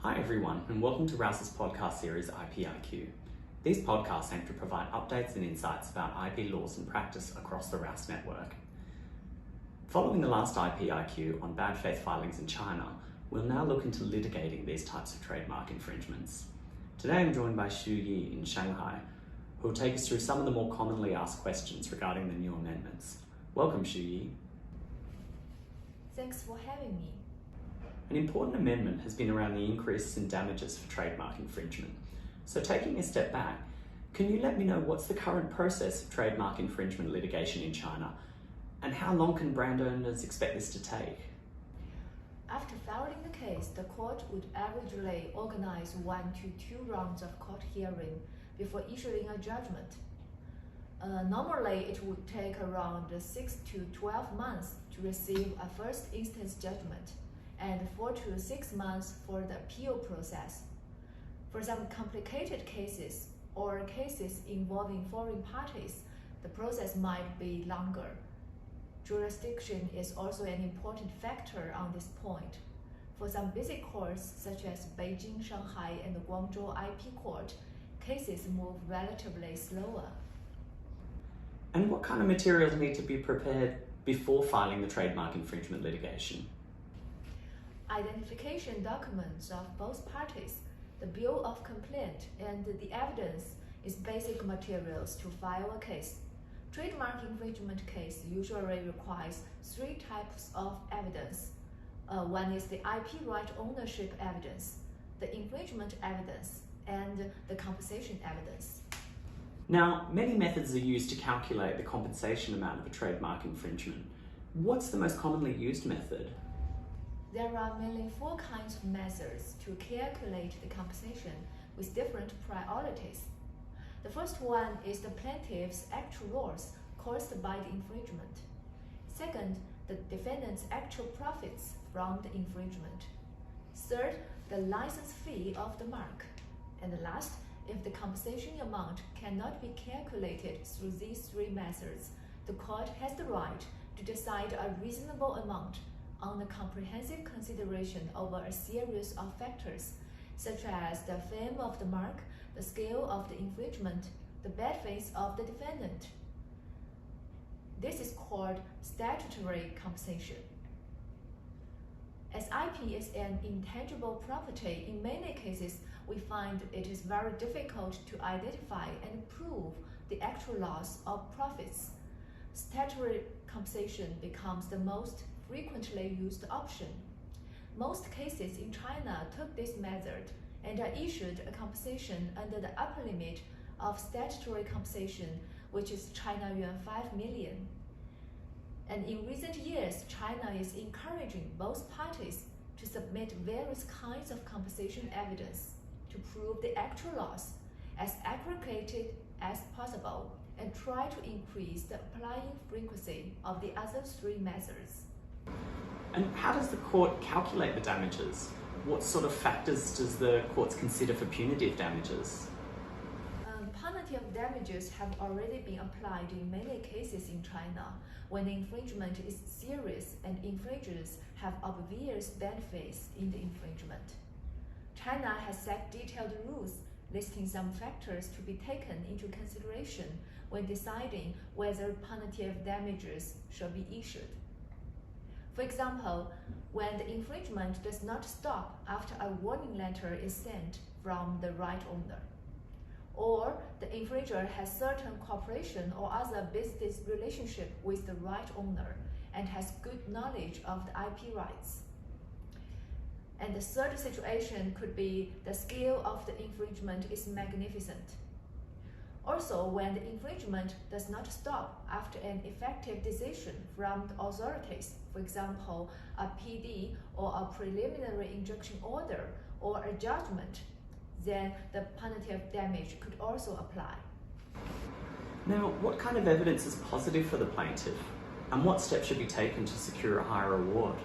Hi everyone, and welcome to Rouse's podcast series IPIQ. These podcasts aim to provide updates and insights about IP laws and practice across the Rouse network. Following the last IPIQ on bad faith filings in China, we'll now look into litigating these types of trademark infringements. Today I'm joined by Xu Yi in Shanghai, who will take us through some of the more commonly asked questions regarding the new amendments. Welcome, Xu Yi. Thanks for having me. An important amendment has been around the increase in damages for trademark infringement. So taking a step back, can you let me know what's the current process of trademark infringement litigation in China, and how long can brand owners expect this to take? After filing the case, the court would averagely organize 1 to 2 rounds of court hearing before issuing a judgment. Normally, it would take around 6 to 12 months to receive a first instance judgment, and 4 to 6 months for the appeal process. For some complicated cases or cases involving foreign parties, the process might be longer. Jurisdiction is also an important factor on this point. For some busy courts, such as Beijing, Shanghai, and the Guangzhou IP Court, cases move relatively slower. And what kind of materials need to be prepared before filing the trademark infringement litigation? Identification documents of both parties, the bill of complaint, and the evidence is basic materials to file a case. Trademark infringement case usually requires 3 types of evidence. One is the IP right ownership evidence, the infringement evidence, and the compensation evidence. Now, many methods are used to calculate the compensation amount of a trademark infringement. What's the most commonly used method? There are mainly 4 kinds of methods to calculate the compensation with different priorities. The first one is the plaintiff's actual loss caused by the infringement. Second, the defendant's actual profits from the infringement. Third, the license fee of the mark. And last, if the compensation amount cannot be calculated through these 3 methods, the court has the right to decide a reasonable amount on the comprehensive consideration over a series of factors, such as the fame of the mark, the scale of the infringement, the bad faith of the defendant. This is called statutory compensation. As IP is an intangible property, in many cases we find it is very difficult to identify and prove the actual loss or profits. Statutory compensation becomes the most frequently used option. Most cases in China took this method and are issued a compensation under the upper limit of statutory compensation, which is China yuan 5 million. And in recent years, China is encouraging both parties to submit various kinds of compensation evidence to prove the actual loss as accurately as possible and try to increase the applying frequency of the other 3 methods. And how does the court calculate the damages? What sort of factors does the courts consider for punitive damages? Punitive damages have already been applied in many cases in China when the infringement is serious and infringers have obvious benefits in the infringement. China has set detailed rules listing some factors to be taken into consideration when deciding whether punitive damages shall be issued. For example, when the infringement does not stop after a warning letter is sent from the right owner, or the infringer has certain cooperation or other business relationship with the right owner and has good knowledge of the IP rights. And the third situation could be the scale of the infringement is magnificent. Also, when the infringement does not stop after an effective decision from the authorities, for example, a PD or a preliminary injunction order or a judgment, then the punitive damage could also apply. Now, what kind of evidence is positive for the plaintiff, and what steps should be taken to secure a higher reward?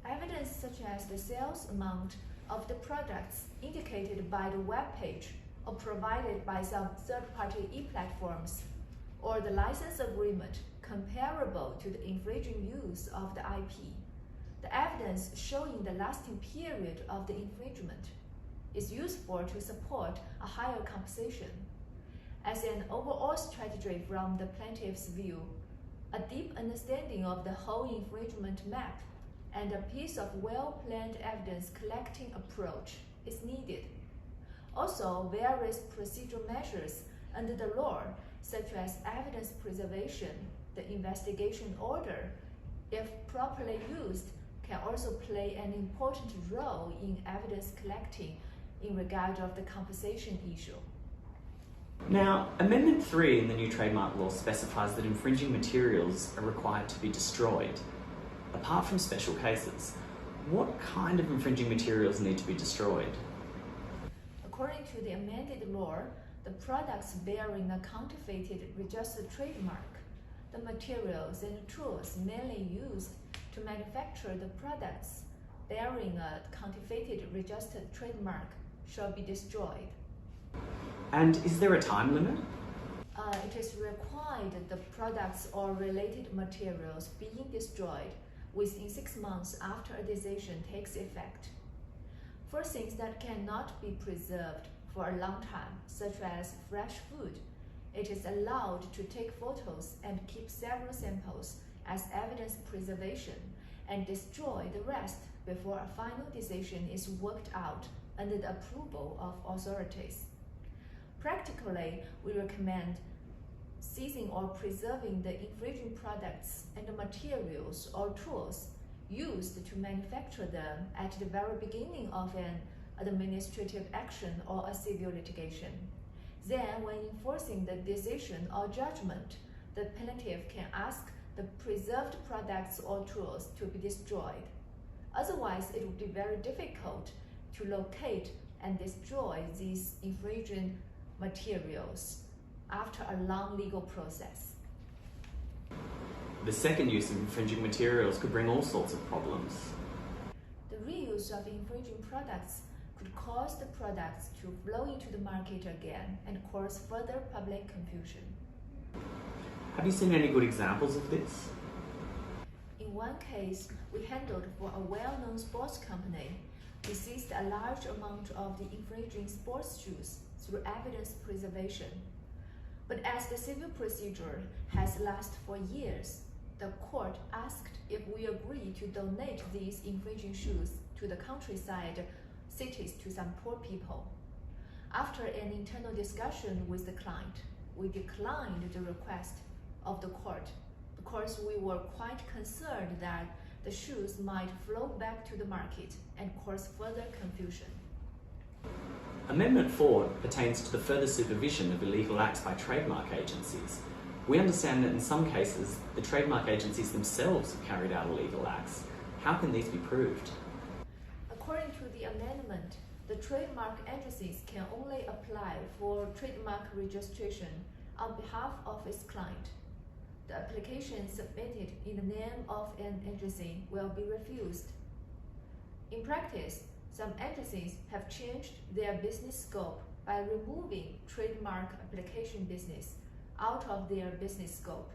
Evidence such as the sales amount of the products indicated by the web page or provided by some third-party e-platforms, or the license agreement comparable to the infringing use of the IP. The evidence showing the lasting period of the infringement is useful to support a higher compensation. As an overall strategy from the plaintiff's view, a deep understanding of the whole infringement map and a piece of well-planned evidence collecting approach is needed. Also, various procedural measures under the law, such as evidence preservation, the investigation order, if properly used, can also play an important role in evidence collecting in regard of the compensation issue. Now, Amendment 3 in the new trademark law specifies that infringing materials are required to be destroyed. Apart from special cases, what kind of infringing materials need to be destroyed? According to the amended law, the products bearing a counterfeited registered trademark, the materials and tools mainly used to manufacture the products bearing a counterfeited registered trademark shall be destroyed. And is there a time limit? It is required that the products or related materials being destroyed within 6 months after a decision takes effect. For things that cannot be preserved for a long time, such as fresh food, it is allowed to take photos and keep several samples as evidence preservation and destroy the rest before a final decision is worked out under the approval of authorities. Practically, we recommend seizing or preserving the infringing products and the materials or tools used to manufacture them at the very beginning of an administrative action or a civil litigation. Then, when enforcing the decision or judgment, the plaintiff can ask the preserved products or tools to be destroyed. Otherwise, it would be very difficult to locate and destroy these infringing materials after a long legal process. The second use of infringing materials could bring all sorts of problems. The reuse of infringing products could cause the products to flow into the market again and cause further public confusion. Have you seen any good examples of this? In one case we handled for a well-known sports company, we seized a large amount of the infringing sports shoes through evidence preservation. But as the civil procedure has lasted for years, the court asked if we agreed to donate these infringing shoes to the countryside cities to some poor people. After an internal discussion with the client, we declined the request of the court because we were quite concerned that the shoes might flow back to the market and cause further confusion. Amendment 4 pertains to the further supervision of illegal acts by trademark agencies. We understand that in some cases, the trademark agencies themselves have carried out illegal acts. How can these be proved? According to the amendment, the trademark agencies can only apply for trademark registration on behalf of its client. The application submitted in the name of an agency will be refused. In practice, some agencies have changed their business scope by removing trademark application business out of their business scope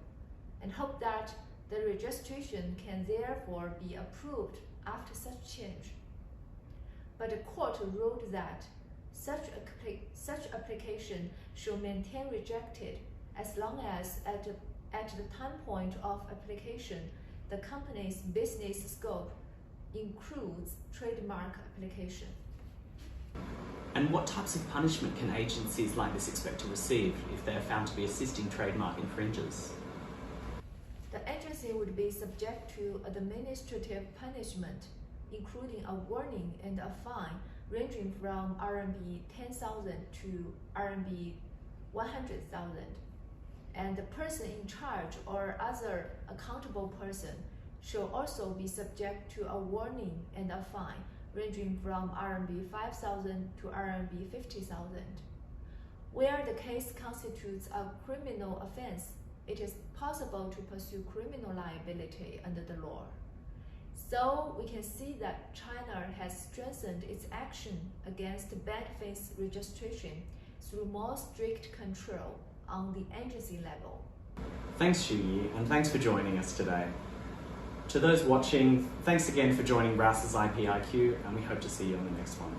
and hope that the registration can therefore be approved after such change. But the court ruled that such application should maintain rejected as long as at the time point of application, the company's business scope includes trademark application. And what types of punishment can agencies like this expect to receive if they are found to be assisting trademark infringers? The agency would be subject to administrative punishment, including a warning and a fine ranging from RMB 10,000 to RMB 100,000. And the person in charge or other accountable person shall also be subject to a warning and a fine ranging from RMB 5,000 to RMB 50,000. Where the case constitutes a criminal offense, it is possible to pursue criminal liability under the law. So we can see that China has strengthened its action against bad faith registration through more strict control on the agency level. Thanks, Xu Yi, and thanks for joining us today. To those watching, thanks again for joining Rouse's IPIQ, and we hope to see you on the next one.